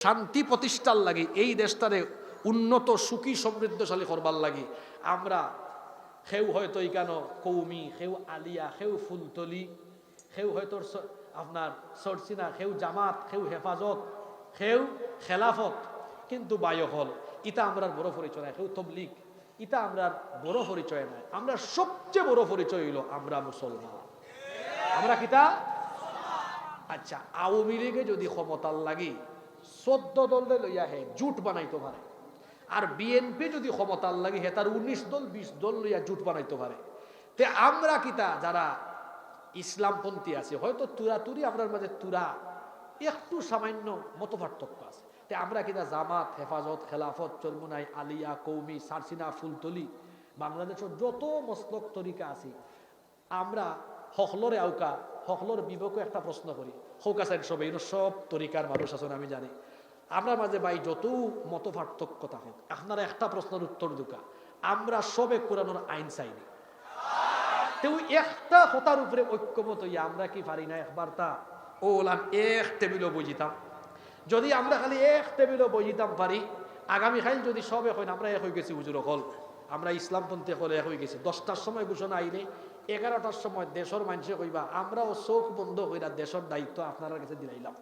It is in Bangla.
শান্তি প্রতিষ্ঠার লাগি এই দেশটারে উন্নত সুখী সমৃদ্ধশালী করবার লাগি আমরা সেও হয়তো ইকানো কৌমি সেও আলিয়া সেও ফুলতলি সেও হয়তো আপনার সরসিনা সেও জামাত সেও হেফাজত সেও খেলাফত কিন্তু বায়ু হল ইটা আমরার বড় পরিচয় নাই সেও তবলিগ ইটা আমরার বড় পরিচয় নাই আমরা সবচেয়ে বড় পরিচয় হইল আমরা মুসলমান আমরা কিতা আচ্ছা আওয়ামী লীগে যদি ক্ষমতার লাগি 14 দলে লইয়া হে জুট বানাইতে পারে আর বিএনপি যদি ক্ষমতার লাগি হে তার 19 দল 20 দল লইয়া জুট বানাইতে পারে তে আমরা কিতা যারা ইসলামপন্থী আছে হয়তো তুরাতুরি আমরার মাঝে তুরা একটু সামান্য মত পার্থক্য আছে তে আমরা কিতা জামাত হেফাজত খেলাফত চরমুনাই আলিয়া কৌমি সারসিনা ফুলতলি বাংলাদেশের যত মসলক তরিকা আছে আমরা হকলরে আউকা হকলর বিবেকে একটা প্রশ্ন করি হৌকা সাইড সবাই সব তরিকার মানুষ আছেন আমি জানি আমরা মাঝে ভাই যত মত পার্থক্য থাকুক আপনারা একটা প্রশ্নের উত্তর দুকা আমরা সবে কোরআনের আইন চাইনি তেও একটা কথার উপরে ঐক্যমত হইয়া আমরা কি পারি না একবার তা ওলাম এক টেবিলও বুঝিতাম যদি আমরা খালি এক টেবিলও বুঝিতাম পারি আগামীকাল যদি সব এখন আমরা এক হয়ে গেছি হুজুর হল আমরা ইসলামপন্থী হলে এক হয়ে গেছি 10টার সময় ঘোষণা আইলে 11টার সময় দেশের মানুষে কইবা আমরাও চোখ বন্ধ কইরা দেশের দায়িত্ব আপনার কাছে দিলাইলাম